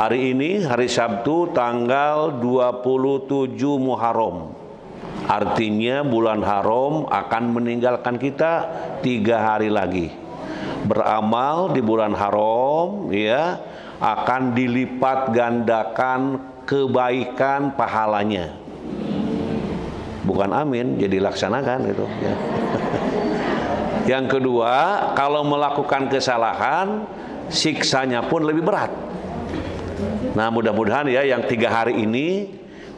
Hari ini hari Sabtu tanggal 27 Muharram. Artinya bulan haram akan meninggalkan kita 3 hari lagi. Beramal di bulan haram ya akan dilipat gandakan kebaikan pahalanya. Bukan amin, jadi laksanakan gitu ya. Yang kedua, kalau melakukan kesalahan siksanya pun lebih berat. Nah, mudah-mudahan ya yang 3 hari ini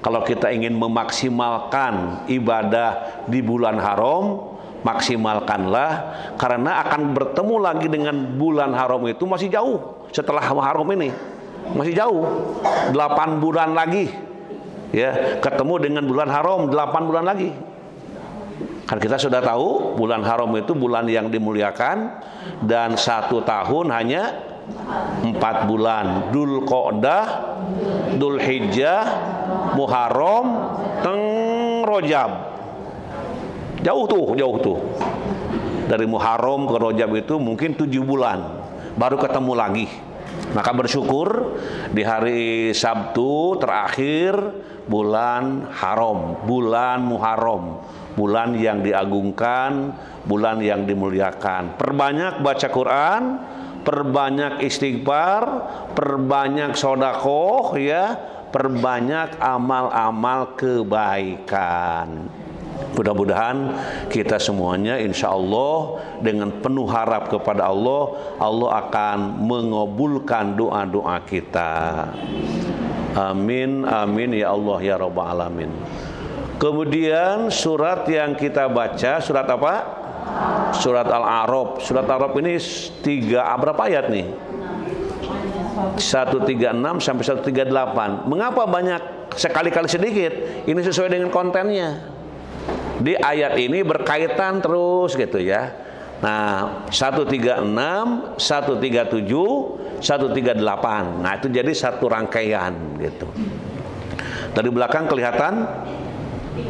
kalau kita ingin memaksimalkan ibadah di bulan haram, maksimalkanlah, karena akan bertemu lagi dengan bulan haram itu masih jauh. Setelah haram ini masih jauh, 8 bulan lagi ya, ketemu dengan bulan haram 8 bulan lagi. Kan kita sudah tahu bulan haram itu bulan yang dimuliakan, dan 1 tahun hanya 4 bulan. Dzul Qa'dah, Dzul Hijjah, Muharram, Rajab. Jauh tuh. Dari Muharram ke Rajab itu mungkin 7 bulan baru ketemu lagi. Maka bersyukur di hari Sabtu terakhir bulan haram, bulan Muharram, bulan yang diagungkan, bulan yang dimuliakan. Perbanyak baca Quran, perbanyak istighfar, perbanyak sedekah ya, perbanyak amal-amal kebaikan. Mudah-mudahan kita semuanya insya Allah dengan penuh harap kepada Allah, Allah akan mengabulkan doa-doa kita. Amin, amin ya Allah ya Rabbal Alamin. Kemudian surat yang kita baca, surat apa? Surat Al-A'raf. Surat Al-A'raf ini berapa ayat nih? 136 sampai 138. Mengapa banyak sekali-kali sedikit? Ini sesuai dengan kontennya. Di ayat ini berkaitan terus gitu ya. Nah, 136, 137, 138. Nah, itu jadi satu rangkaian gitu. Dari belakang kelihatan?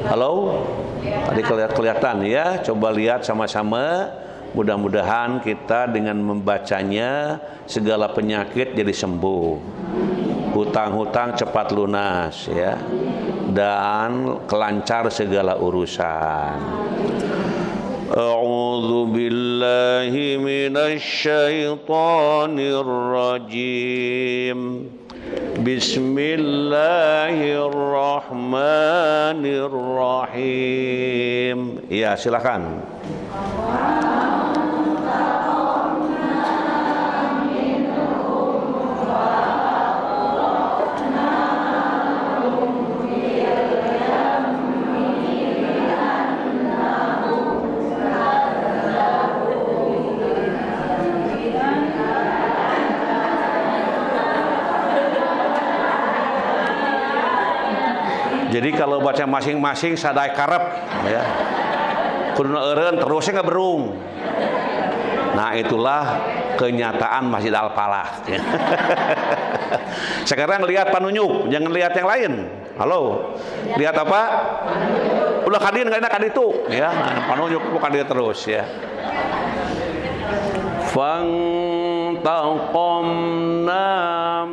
Halo? Tadi kelihatan ya. Coba lihat sama-sama. Mudah-mudahan kita dengan membacanya segala penyakit jadi sembuh. Hutang-hutang cepat lunas ya. Dan kelancar segala urusan. A'udzu billahi minasy syaithanir rajim. Bismillahirrahmanirrahim. Ya, silakan. Jadi kalau baca masing-masing sadaya karep ya. Kuduna eureun terusnya ngeberung. Nah, itulah kenyataan Masjid Al-Falah. Sekarang lihat panunjuk, jangan lihat yang lain. Halo. Lihat apa? Ulah kadin enggak enak itu ya. Nah, panunjuk bukan dia terus ya. Fantaqamna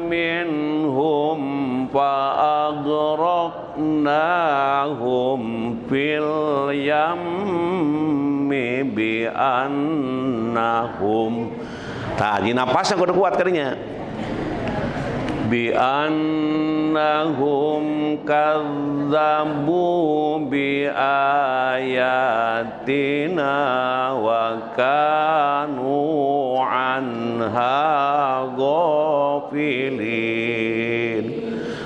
minhum fa'aghraqnahum fil yammi bi'annahum. Tadi napasnya kudu kuat kadinya. Bi'annahum kadzabu biayatina wa kanu anha ghafilin.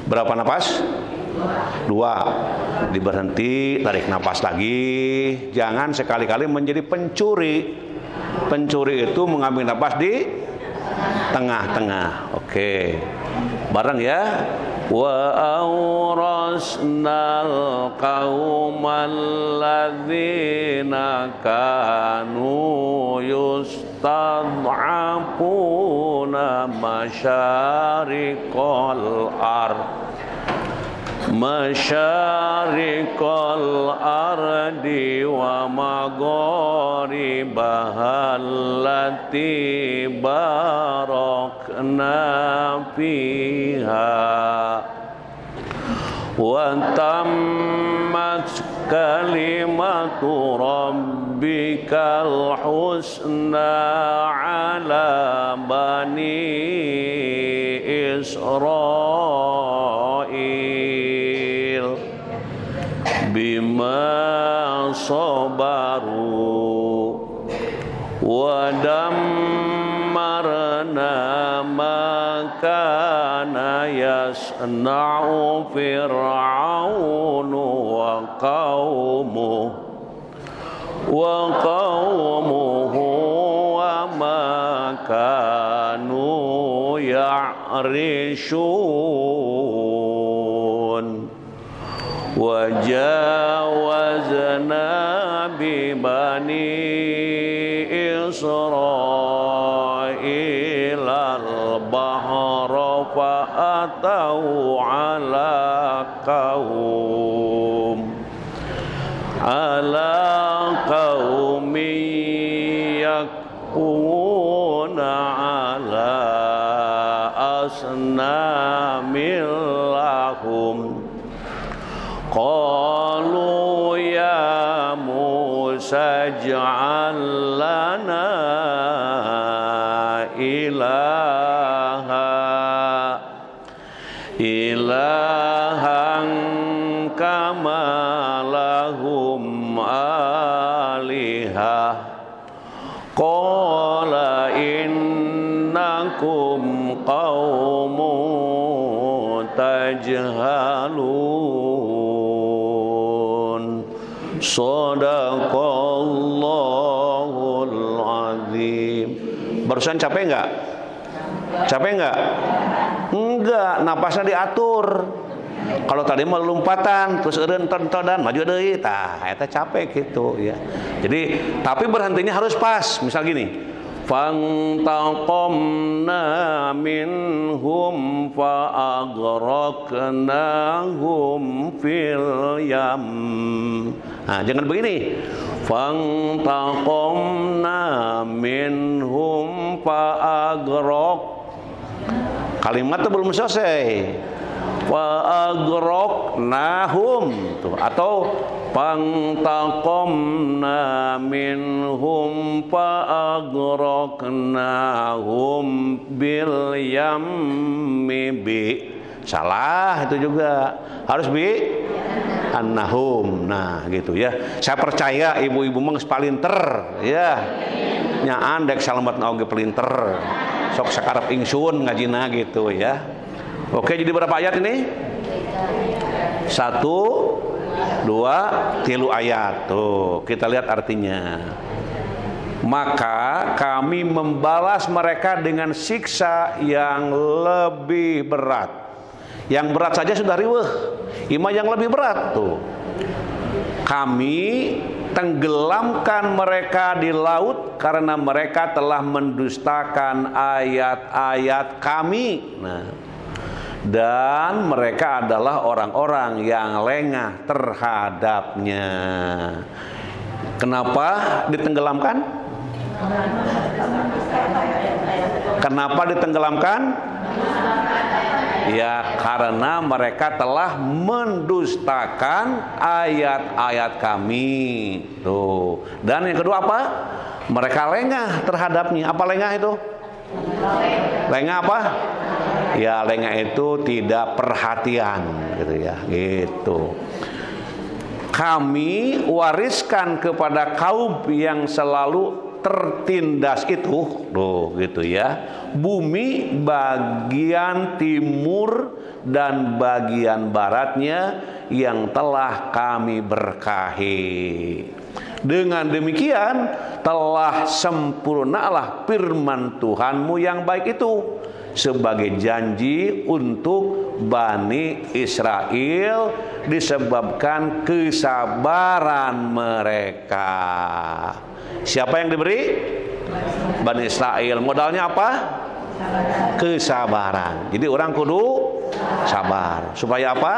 Berapa napas? 2. Diberhenti, tarik napas lagi. Jangan sekali-kali menjadi pencuri. Pencuri itu mengambil napas di tengah-tengah. Oke. Bareng ya. Wa awrasnal qaumal ladzina kanu yustad'afuna masyariqal ardh masyariqal ardi wa magharibaha allati barakna fiha wa tammat kalimatu rabbikal husna ala bani Israil bima sabaru wa dammarna ma kana yasna'u fir'aunu wa qaumuhu wa ma kanu ya'rishun wa jawazna bi bani Israil al-bahra fa atau ala qaumi yakuna ala asnamil lahum qalu ya Musa ij'al lana ilahan kama lahum alihah qala innakum qaumun tajhalun. Shadaqallahul azim. Barusan capek enggak? Capek enggak? Enggak, napasnya diatur. Kalau tadi mah lompatan terus eureun tontonan maju deui tah eta capek gitu ya. Jadi tapi berhentinya harus pas. Misal gini. Fantaqamna minhum fa aghraqnahum fil yam. Nah, jangan begini. Fantaqamna minhum fa aghraq. Kalimat itu belum selesai. Fa aghraqnahum tuh, atau fantaqamna minhum fa aghraqnahum bil yammi bi. Salah itu juga. Harus bi annahum. Nah, gitu ya. Saya percaya ibu-ibu mah palinter ya. Nya andek salametna oge pelinter. Sok sakarep ingsun ngajina gitu ya. Oke, jadi berapa ayat ini? 1, 2, 3 ayat. Tuh, kita lihat artinya. Maka kami membalas mereka dengan siksa yang lebih berat. Yang berat saja sudah riweuh. Ima yang lebih berat tuh. Kami tenggelamkan mereka di laut karena mereka telah mendustakan ayat-ayat kami. Nah, dan mereka adalah orang-orang yang lengah terhadapnya. Kenapa ditenggelamkan? Kenapa ditenggelamkan? Ya, karena mereka telah mendustakan ayat-ayat kami. Tuh. Dan yang kedua apa? Mereka lengah terhadapnya. Apa lengah itu? Lengah apa? Ya, lengah itu tidak perhatian gitu ya. Gitu. Kami wariskan kepada kaum yang selalu tertindas itu, tuh gitu ya. Bumi bagian timur dan bagian baratnya yang telah kami berkahi. Dengan demikian telah sempurnalah firman Tuhanmu yang baik itu sebagai janji untuk Bani Israel disebabkan kesabaran mereka. Siapa yang diberi? Bani Israel. Modalnya apa? Kesabaran. Jadi orang kudu sabar. Supaya apa?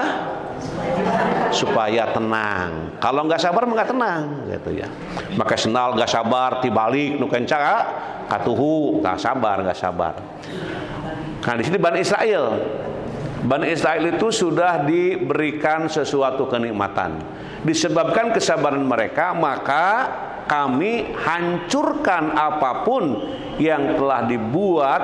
Supaya tenang. Kalau nggak sabar nggak tenang, gitu ya. Maka senal nggak sabar, tibalik nu kenca katuhu, nggak sabar. Nah di sini Bani Israel. Bani Israel itu sudah diberikan sesuatu kenikmatan. Disebabkan kesabaran mereka, maka kami hancurkan apapun yang telah dibuat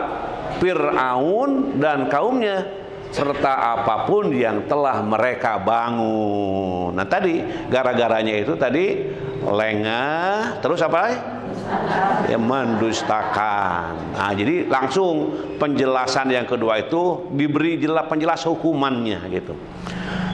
Fir'aun dan kaumnya, serta apapun yang telah mereka bangun. Nah tadi gara-garanya itu tadi lengah, terus apa? Ya mendustakan. Nah jadi langsung penjelasan yang kedua itu diberi penjelas hukumannya gitu.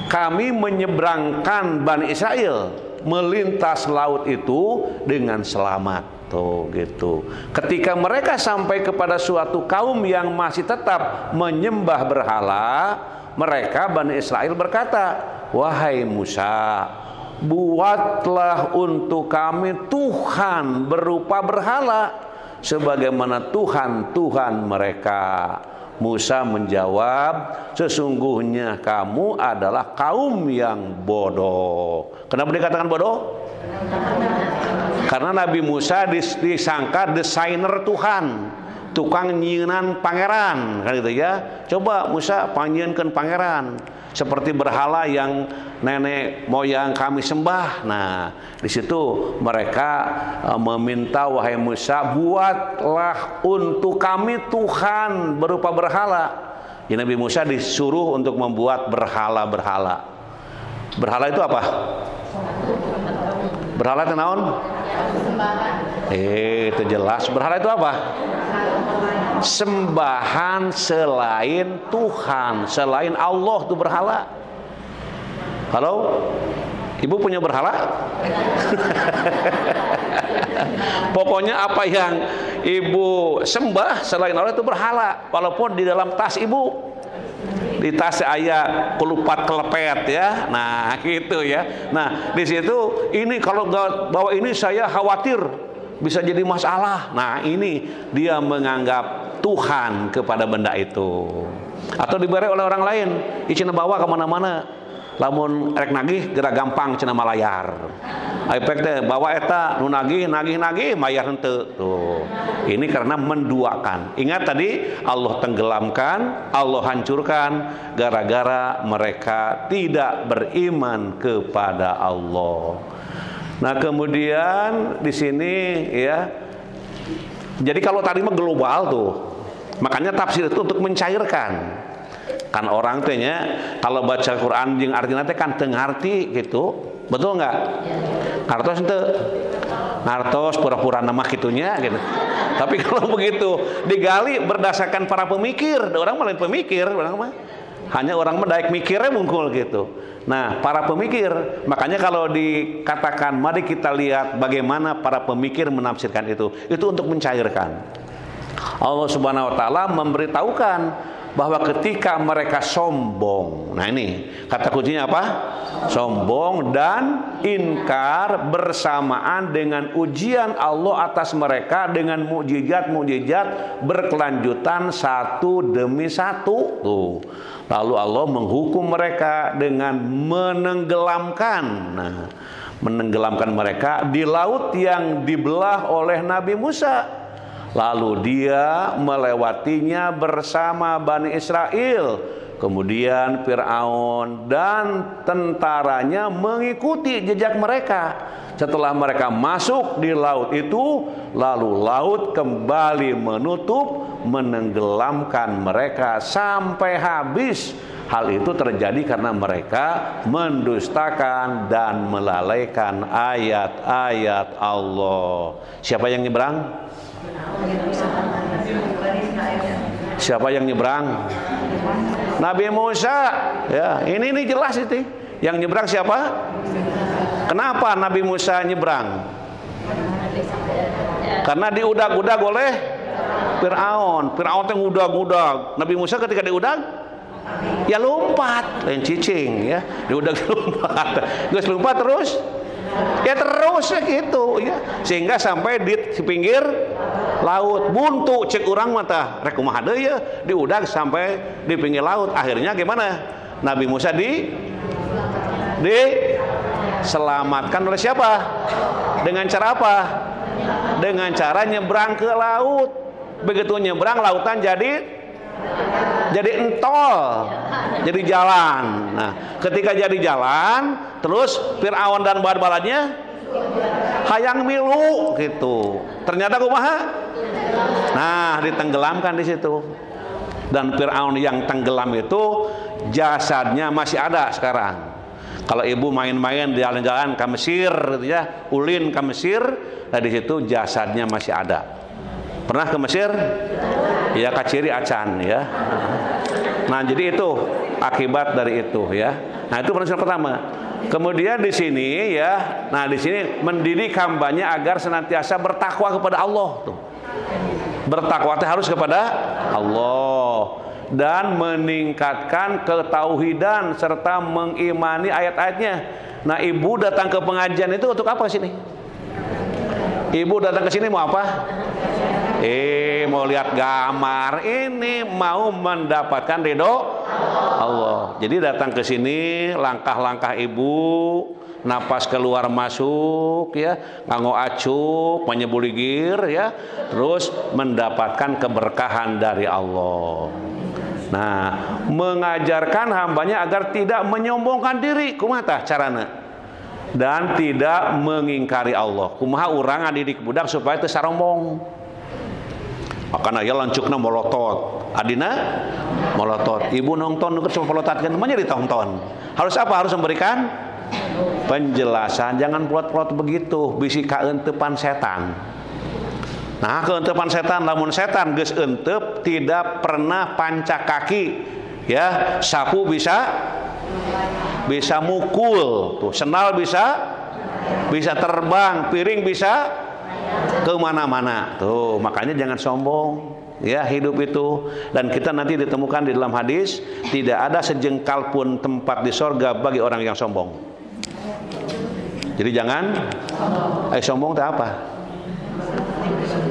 Kami menyeberangkan Bani Israel melintas laut itu dengan selamat. Tuh gitu. Ketika mereka sampai kepada suatu kaum yang masih tetap menyembah berhala, mereka Bani Israel berkata, "Wahai Musa, buatlah untuk kami Tuhan berupa berhala sebagaimana Tuhan mereka." Musa menjawab, "Sesungguhnya kamu adalah kaum yang bodoh." Kenapa dikatakan bodoh? Karena Nabi Musa disangka desainer Tuhan, tukang nyieun pangeran, kan gitu ya. Coba Musa panggieunkeun pangeran seperti berhala yang nenek moyang kami sembah. Nah, di situ mereka meminta, "Wahai Musa, buatlah untuk kami Tuhan berupa berhala." Jadi Nabi Musa disuruh untuk membuat berhala-berhala. Berhala itu apa? Berhala itu naon? Itu jelas. Berhala itu apa? Sembahan selain Tuhan, selain Allah itu berhala. Halo? Ibu punya berhala? Pokoknya apa yang ibu sembah selain Allah itu berhala, walaupun di dalam tas ibu. Di tas ayah kelupat kelepet ya. Nah, gitu ya. Nah, di situ ini kalau bawa ini saya khawatir bisa jadi masalah. Nah, ini dia menganggap Tuhan kepada benda itu. Atau diberi oleh orang lain, icina bawa kemana-mana. Lamun erek nagih gerak gampang cenah malayar. Efek teh bawa eta nu nagih mayar henteu. Tuh. Ini karena menduakan. Ingat tadi Allah tenggelamkan, Allah hancurkan gara-gara mereka tidak beriman kepada Allah. Nah, kemudian di sini ya. Jadi kalau tadi mah global tuh. Makanya tafsir itu untuk mencairkan. Kan orang tehnya kalau baca Quran jeung artina teh kan teu ngarti gitu. Betul enggak? Ngartos teu? Ngartos pura-pura nama kitunya gitu. Tapi kalau begitu digali berdasarkan para pemikir, orang mah lain pemikir, orang mah hanya orang mendaik mikirnya mungkul gitu. Nah, para pemikir, makanya kalau dikatakan mari kita lihat bagaimana para pemikir menafsirkan itu untuk mencairkan. Allah Subhanahu wa taala memberitahukan bahwa ketika mereka sombong, nah ini kata kuncinya apa? Sombong dan inkar bersamaan dengan ujian Allah atas mereka dengan mukjizat-mukjizat berkelanjutan satu demi satu. Tuh. Lalu Allah menghukum mereka dengan menenggelamkan. Nah, menenggelamkan mereka di laut yang dibelah oleh Nabi Musa. Lalu dia melewatinya bersama Bani Israel. Kemudian Fir'aun dan tentaranya mengikuti jejak mereka. Setelah mereka masuk di laut itu, lalu laut kembali menutup, menenggelamkan mereka sampai habis. Hal itu terjadi karena mereka mendustakan dan melalaikan ayat-ayat Allah. Siapa yang nyebrang? Siapa yang nyebrang? Nabi Musa. Ya, ini jelas itu. Yang nyebrang siapa? Kenapa Nabi Musa nyebrang? Karena diudag-udag oleh Fir'aun. Fir'aun yang udag-udag. Nabi Musa ketika diudag, ya lompat, lain cicing ya. Diudag lompat. Terus lompat terus. Ya terus gitu ya. Sehingga sampai di pinggir laut. Buntu cek urang mata rek kumaha deui ya, diudag sampai di pinggir laut. Akhirnya gimana? Nabi Musa diselamatkan oleh siapa? Dengan cara apa? Dengan cara nyebrang ke laut. Begitu nyebrang, lautan jadi entol, jadi jalan. Nah, ketika jadi jalan, terus Fir'aun dan bala-balanya hayang milu gitu. Ternyata kumaha? Nah, ditenggelamkan di situ. Dan Fir'aun yang tenggelam itu jasadnya masih ada sekarang. Kalau ibu main-main di jalan-jalan ke Mesir gitu ya, ulin ke Mesir, nah di situ jasadnya masih ada. Pernah ke Mesir? Ya, kaciri acan ya. Nah, jadi itu akibat dari itu ya. Nah, itu prinsip pertama. Kemudian di sini ya, nah di sini mendidik hambanya agar senantiasa bertakwa kepada Allah tuh. Bertakwa harus kepada Allah dan meningkatkan ketauhidan serta mengimani ayat-ayatnya. Nah, ibu datang ke pengajian itu untuk apa sini? Ibu datang ke sini mau apa? Mau lihat gambar, ini mau mendapatkan ridho Allah. Jadi datang ke sini, langkah-langkah ibu, napas keluar masuk ya, nganggo acuk, menyebuligir ya, terus mendapatkan keberkahan dari Allah. Nah, mengajarkan hambanya agar tidak menyombongkan diri, kumaha carana? Dan tidak mengingkari Allah. Kumaha urang ngadidik budak supaya teu sarombong. Makanya ya lancukna molotot, adina molotot. Ibu nonton nu coba pelotatkeun mah jadi ditonton. Harus apa? Harus memberikan penjelasan. Jangan pelot-pelot begitu, bisi kaentepan setan. Nah, keuntepan setan, lamun setan geus euteup tidak pernah panca kaki. Ya, sapu bisa mukul, tuh sendal bisa terbang, piring bisa kemana-mana. Tuh, makanya jangan sombong ya hidup itu. Dan kita nanti ditemukan di dalam hadis, tidak ada sejengkal pun tempat di sorga bagi orang yang sombong. Jadi jangan sombong itu apa?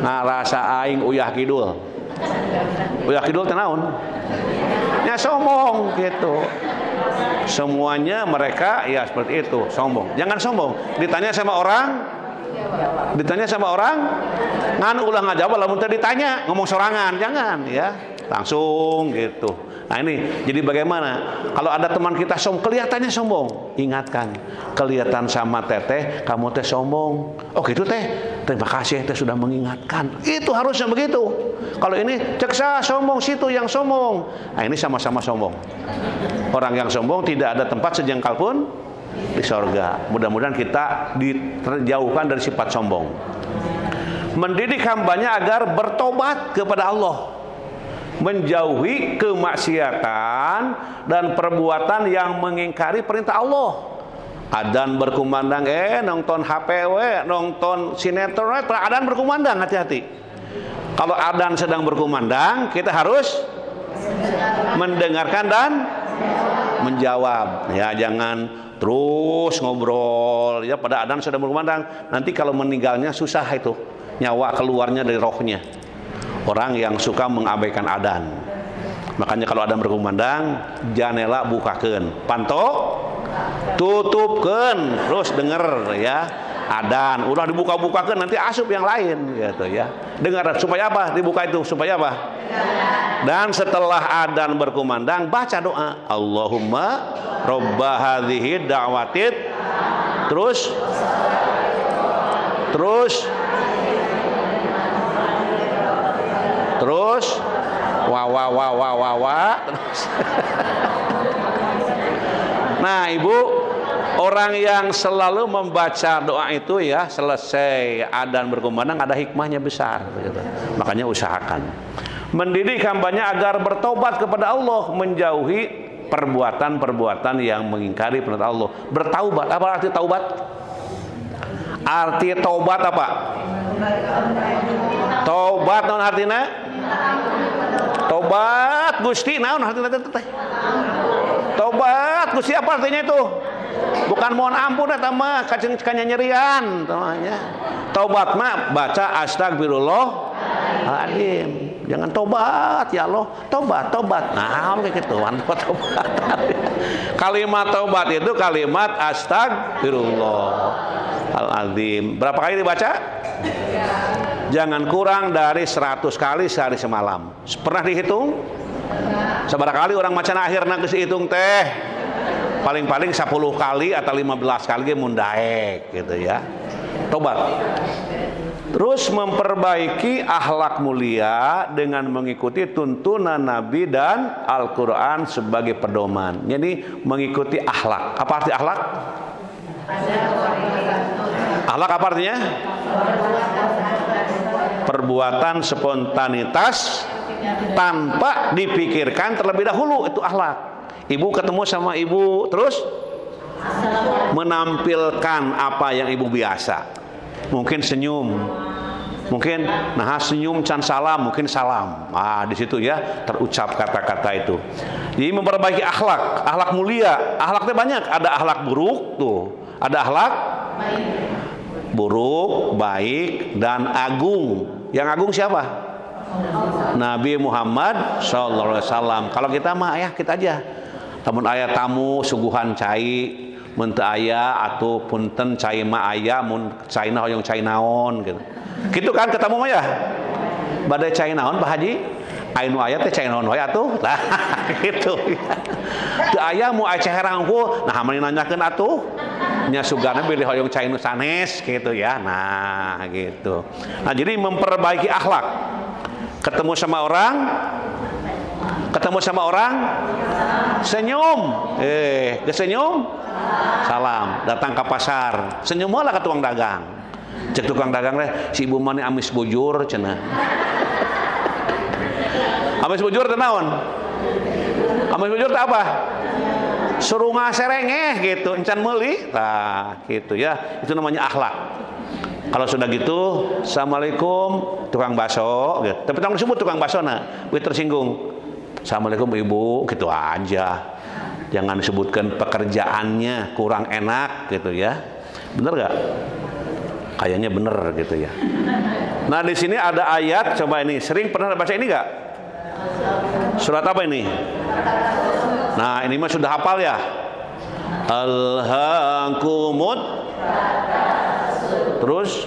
Nah, rasa aing uyah kidul teh naon? Ya sombong gitu. Semuanya mereka ya seperti itu, sombong. Jangan sombong. Ditanya sama orang ngan ulah ngajawab lamun teh ditanya ngomong sorangan, jangan ya. Langsung gitu. Nah, ini jadi bagaimana kalau ada teman kita kelihatannya sombong, ingatkan, kelihatan sama teteh kamu teh sombong. Oh gitu teh, terima kasih teh sudah mengingatkan. Itu harusnya begitu. Kalau ini ceksa sombong, situ yang sombong. Nah, ini sama-sama sombong. Orang yang sombong tidak ada tempat sejengkal pun di sorga. Mudah-mudahan kita dijauhkan dari sifat sombong. Mendidik hambanya agar bertobat kepada Allah, menjauhi kemaksiatan dan perbuatan yang mengingkari perintah Allah. Adzan berkumandang, nonton HP, nonton sinetron, adzan berkumandang, hati-hati. Kalau adzan sedang berkumandang, kita harus mendengarkan dan menjawab. Ya, jangan terus ngobrol ya pada adzan sedang berkumandang. Nanti kalau meninggalnya susah itu, nyawa keluarnya dari rohnya. Orang yang suka mengabaikan adzan. Makanya kalau adzan berkumandang, janela bukakeun, panto tutupkeun, terus denger ya adzan. Udah dibuka-bukakeun nanti asup yang lain gitu ya. Dengar supaya apa? Dibuka itu supaya apa? Dan setelah adzan berkumandang baca doa, Allahumma robba hadhihi da'watit, terus terus nah, ibu, orang yang selalu membaca doa itu ya selesai adzan berkumandang ada hikmahnya besar gitu. Makanya usahakan mendidik hambanya agar bertobat kepada Allah, menjauhi perbuatan-perbuatan yang mengingkari perintah Allah. Bertaubat, apa arti taubat? Arti taubat apa? Taubat naon artina? Tobat Gusti naon artina teh? Tobat Gusti apa artinya itu? Bukan mohon ampun eta mah kanyanyerian namanya. Taubat mah baca astagfirullah Adim, jangan tobat ya Allah, tobat. Nah, kayak gitu, tobat. Kalimat tobat itu kalimat astagfirullahaladzim. Berapa kali dibaca? Jangan kurang dari 100 kali sehari semalam. Pernah dihitung? Seberapa kali orang macan akhirna geus dihitung teh? Paling-paling 10 kali atau 15 kali mun daek gitu ya. Tobat. Terus memperbaiki akhlak mulia dengan mengikuti tuntunan Nabi dan Al-Quran sebagai pedoman. Jadi mengikuti akhlak. Apa arti akhlak? Akhlak apa artinya? Perbuatan spontanitas tanpa dipikirkan terlebih dahulu, itu akhlak. Ibu ketemu sama ibu terus menampilkan apa yang ibu biasa. Mungkin senyum, mungkin nah senyum can salam, mungkin salam. Di situ ya terucap kata-kata itu. Jadi memperbaiki akhlak mulia. Akhlaknya banyak. Ada akhlak buruk tuh, ada akhlak buruk, baik, dan agung. Yang agung siapa? Nabi Muhammad SAW. Kalau kita mah kita aja. Namun ayah tamu suguhan cai mun teu aya atuh punten cai mah aya mun caina hoyong cai naon gitu. Kitu kan ketemu mah ya. Bade cai naon Pak Haji? Anu aya teh cai naon wae atuh. Lah gitu. Teu aya mu aya ceherang hungkul, nah mani nanyakeun atuh. Nya sugana bilih hoyong cai nu sanes gitu ya. Nah, gitu. Nah, jadi memperbaiki akhlak. Ketemu sama orang senyum. Senyum salam. Datang ke pasar senyum lah ke tukang dagang. Cek tukang dagang teh si ibu mani amis bujur cenah. Amis bujur teh naon? Amis bujur teh apa? Suruh ngaserengeh gitu, encan meuli. Nah, gitu ya. Itu namanya akhlak. Kalau sudah gitu, assalamualaikum tukang bakso gitu. Tapi tolong disebut tukang bakso tersinggung. Assalamualaikum ibu, gitu aja. Jangan disebutkan pekerjaannya kurang enak gitu ya. Bener gak? Kayaknya bener gitu ya. Nah di sini ada ayat, coba ini sering pernah baca ini gak? Surat apa ini? Nah ini mah sudah hafal ya. Alhaakumut. Terus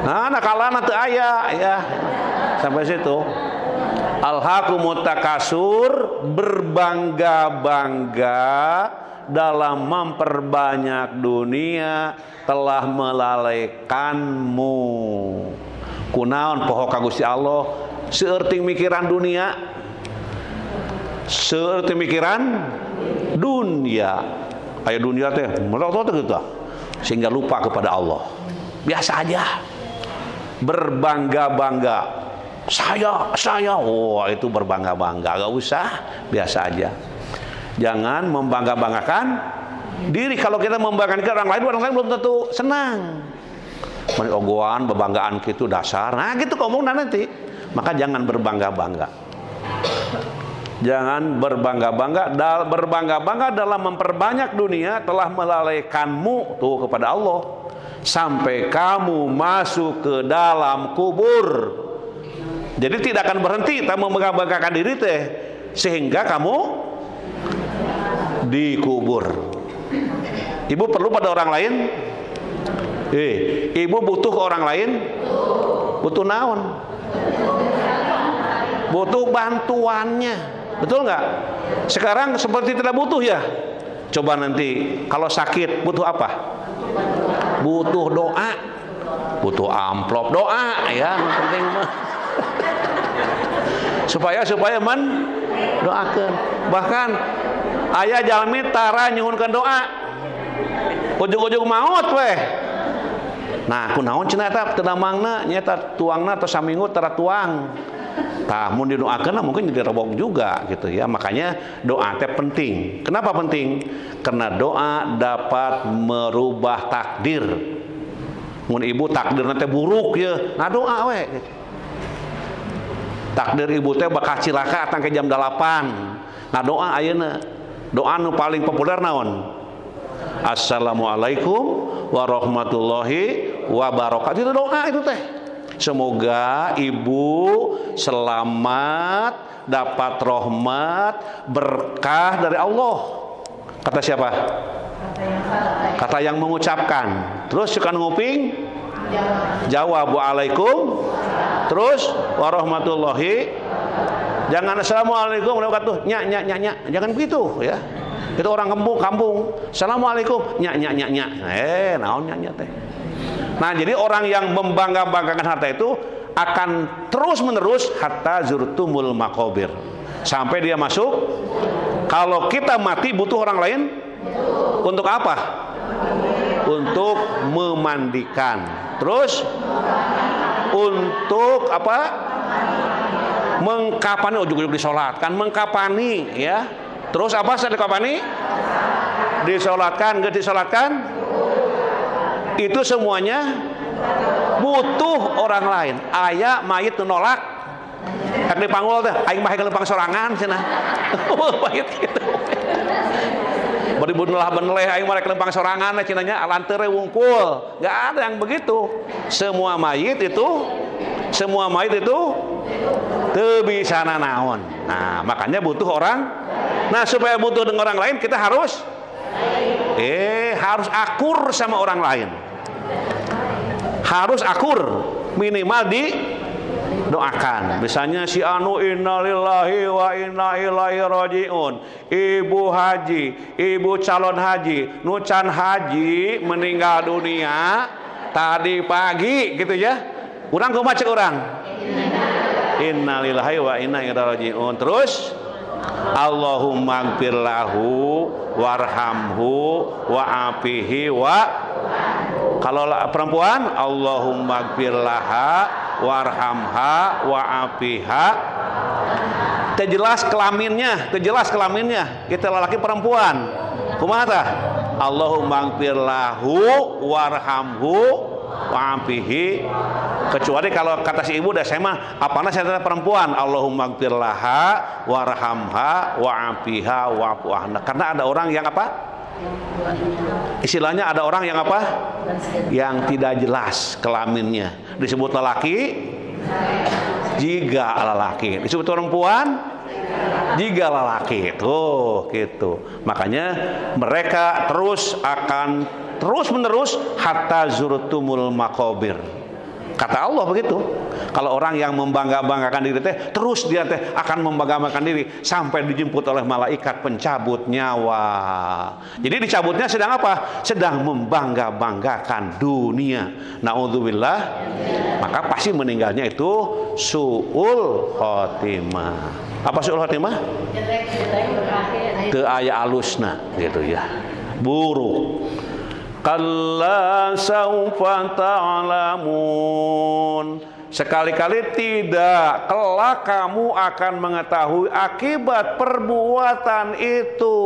nah nakalana teu aya ya. Sampai situ. Alhaakumut takasur, berbangga-bangga dalam memperbanyak dunia telah melalaikanmu. Kunaon poho ka Gusti Allah seueuting mikiran dunia. Seueuting mikiran dunia. Aya dunia teh melotot gitu. Sehingga lupa kepada Allah. Biasa aja. Berbangga-bangga. Saya, itu berbangga-bangga. Gak usah, biasa aja. Jangan membangga-banggakan diri. Kalau kita membanggakan orang lain belum tentu senang. Ogohan, bebanggaan gitu dasar. Nah gitu ngomong nanti. Maka jangan berbangga-bangga. Jangan berbangga-bangga. Berbangga-bangga dalam memperbanyak dunia telah melalaikanmu tuh kepada Allah. Sampai kamu masuk ke dalam kubur. Jadi tidak akan berhenti kita membangga-banggakan diri teh sehingga kamu dikubur. Ibu perlu pada orang lain? Ibu butuh ke orang lain? Butuh naon? Butuh bantuannya. Betul nggak? Sekarang seperti tidak butuh ya. Coba nanti kalau sakit butuh apa? Butuh doa. Butuh amplop doa ya, yang penting mah. supaya doakan. Bahkan aya jalmi tara nyuhunkeun doa ujug-ujug maut weh. Nah kunaon cenah eta teu damangna nyaeta tuangna atau saminggu tara tuang. Tah mun didoakeun mungkin jadi robok juga gitu ya. Makanya doa teh penting. Kenapa penting? Karena doa dapat merubah takdir. Mun ibu takdir nanti buruk ya, ngadoa we. Takdir ibu teh bakal cilaka atang ke jam 8. Ngadoa ayeuna. Doa nu paling populer naon? Assalamualaikum warahmatullahi wabarakatuh. Itu doa itu teh. Semoga ibu selamat, dapat rahmat, berkah dari Allah. Kata siapa? Kata yang mengucapkan. Terus suka nguping? Jawab waalaikum. Terus warahmatullahi. Jangan assalamualaikum warahmatullahi. Nya. Jangan begitu ya. Itu orang kampung. Assalamualaikum. Nya. Naon nya teh. Nah, jadi orang yang membangga-banggakan harta itu akan terus-menerus hatta zurtumul maqabir. Sampai dia masuk. Kalau kita mati butuh orang lain untuk apa? Untuk memandikan. Terus untuk apa? Mengkapani, ujug-ujug disolatkan, mengkapani ya. Terus apa setelah dikapani? Disolatkan, enggak disolatkan? Itu semuanya butuh orang lain. Aya mayit nolak. Kak di panggul teh, aing mah hayang lempang sorangan cenah. Mayit kitu. Bari benelah aing mah rek lempang sorangan cenah nya lanteur wungkul. Enggak ada yang begitu. Semua mayit itu teu bisa nanaon. Nah, makanya butuh orang. Nah, supaya butuh dengan orang lain kita harus akur sama orang lain. Harus akur, minimal doakan. Misalnya si anu innalillahi wa inna ilaihi rajiun. Ibu haji, ibu calon haji, nu can haji meninggal dunia tadi pagi gitu ya. Urang kumaha cek urang? Innalillahi wa inna ilaihi rajiun. Terus Allahumma gfir lahu warhamhu wa'afihi wa. Kalau perempuan Allahumma gfir laha warhamha wa'afiha. Terjelas kelaminnya. Kita lelaki perempuan. Kumaha tah? Allahumma gfir lahu warhamhu wa'afihi. Kecuali kalau kata si ibu dah saya mah apana saya perempuan. Allahumma gfir laha warhamha wa'afiha wa'fu anha. Karena ada orang yang apa? Istilahnya ada orang yang apa? Yang tidak jelas kelaminnya. Disebut lelaki jika lelaki, disebut perempuan jika lelaki. Tuh gitu. Makanya mereka terus menerus hatta zurtumul maqabir. Kata Allah begitu. Kalau orang yang membangga-banggakan diri teh, terus dia teh akan membangga-banggakan diri sampai dijemput oleh malaikat pencabut nyawa. Jadi dicabutnya sedang apa? Sedang membangga-banggakan dunia. Naudzubillah. Maka pasti meninggalnya itu suul khotimah. Apa suul khotimah? Teu aya alusna gitu ya. Buruk. Kalla saufa ta'lamun. Sekali-kali tidak, kelak kamu akan mengetahui akibat perbuatan itu.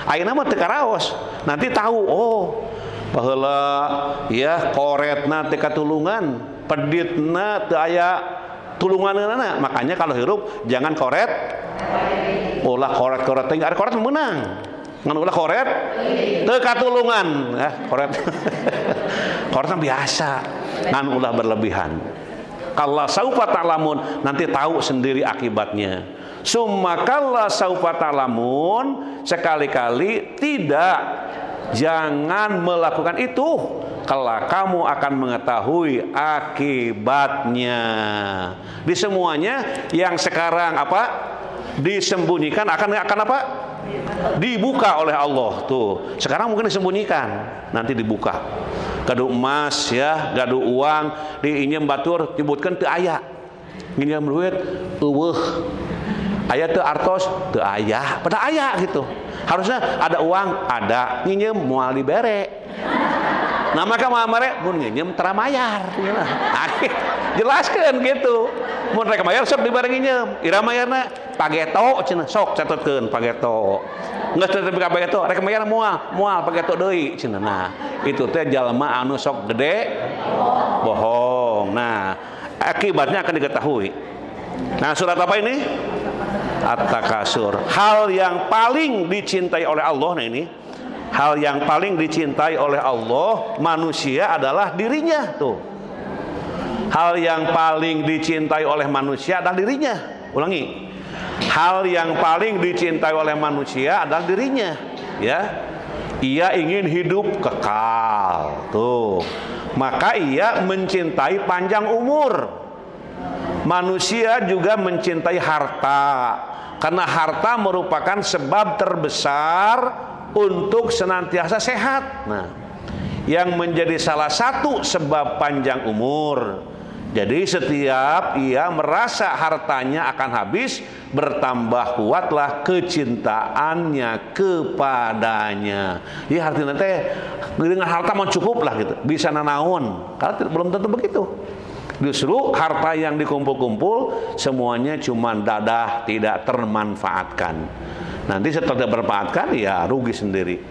Ayeuna mah teu karaos, nanti tahu baheula ya koretna teu katulungan, peditna teu aya tulunganna. Makanya kalau hirup jangan koret. Ulah koret-koret teh ada koret menang. Ngan ulah koret teu katulungan ya, koret koretna biasa ngan ulah berlebihan. Kalla saufa ta'lamun, nanti tahu sendiri akibatnya. Summa kalla saufa ta'lamun, sekali-kali tidak, jangan melakukan itu. Kelak kamu akan mengetahui akibatnya. Di semuanya yang sekarang apa? Disembunyikan akan apa? Dibuka oleh Allah tuh. Sekarang mungkin disembunyikan, nanti dibuka. Gaduh emas ya, gaduh uang, diinjem batur, dibutkeun teu aya. Nginjem duit eueuh. Aya teu artos, teu aya, pada aya gitu. Harusnya ada uang, ada, nginjem moal dibere. Nah maka mamare mun nginjem tara mayar. Jelaskeun gitu. Mun rek mayar sok dibere nginjem, ira mayarna pageto cenah sok catatkeun pageto. Geus teu ka pageto, rek mayar moal pageto deui cenah. Nah, itu teh jalma anu sok gede bohong. Nah, akibatnya akan diketahui. Nah, surat apa ini? At-Takasur. Hal yang paling dicintai oleh Allah, nah ini hal yang paling dicintai oleh Allah manusia adalah dirinya tuh. Hal yang paling dicintai oleh manusia adalah dirinya. Ulangi. Hal yang paling dicintai oleh manusia adalah dirinya, ya. Ia ingin hidup kekal tuh. Maka ia mencintai panjang umur. Manusia juga mencintai harta. Karena harta merupakan sebab terbesar untuk senantiasa sehat. Nah, yang menjadi salah satu sebab panjang umur. Jadi setiap ia merasa hartanya akan habis, bertambah kuatlah kecintaannya kepadanya. Ya artinya teh dengan harta mau cukup lah gitu, bisa nanaon. Karena belum tentu begitu. Justru harta yang dikumpul-kumpul semuanya cuma dadah, tidak termanfaatkan. Nanti setelah bermanfaatkan ya rugi sendiri.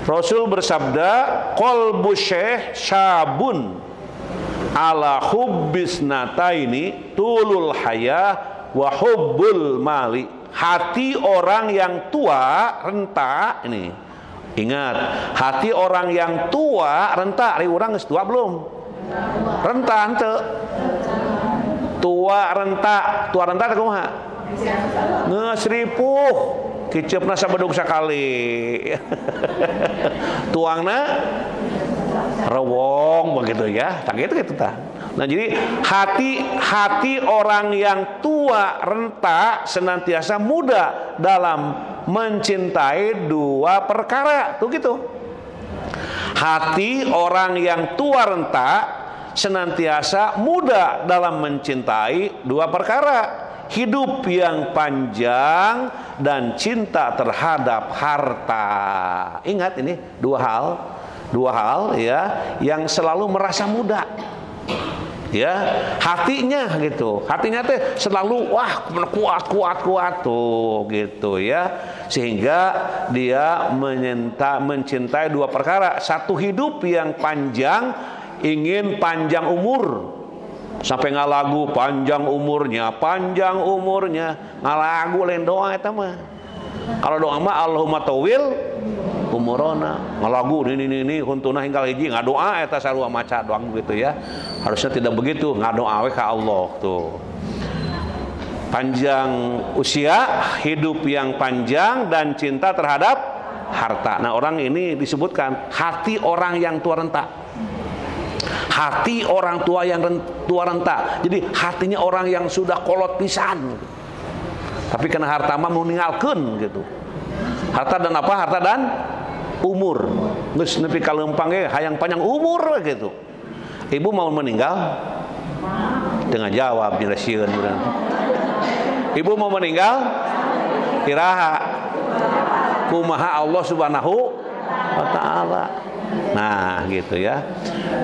Rasul bersabda, qalbu syekh syabun ala hubbis nataini tulul haya wa hubbul mali. Hati orang yang tua renta ini. Ingat, hati orang yang tua renta, ari urang geus tua belum? Renta henteu. Tua renta teh kumaha? Geus ripuh. Kiceupna sabedug sakali. Tuangna rewong begitu ya. Tak gitu tah. Nah, jadi hati orang yang tua renta senantiasa muda dalam mencintai dua perkara. Tuh gitu. Hati orang yang tua renta senantiasa muda dalam mencintai dua perkara. Hidup yang panjang dan cinta terhadap harta. Ingat ini dua hal ya yang selalu merasa muda. Ya, hatinya gitu. Hatinya teh selalu kuat tuh gitu ya. Sehingga dia mencintai dua perkara. Satu, hidup yang panjang, ingin panjang umur. Sampai ngalagu panjang umurnya, ngalagu lain doa eta mah. Kalau doa mah Allahumma tawil umurona, ngalagu ini huntuna hinggal hiji ngadoa eta sarua maca doang begitu ya. Harusnya tidak begitu, ngadoa we ka Allah tuh. Panjang usia, hidup yang panjang dan cinta terhadap harta. Nah, orang ini disebutkan hati orang yang tua renta. Hati orang tua yang tua renta. Jadi hatinya orang yang sudah kolot pisan. Tapi kena harta mah meninggalkan gitu. Harta dan apa? Harta dan umur. Geus nepi ka leumpang ge hayang panjang umur gitu. Ibu mau meninggal? Tengah jawab dirasieun urang. Ibu mau meninggal? Iraha. Kumaha Allah Subhanahu wa taala. Nah, gitu ya.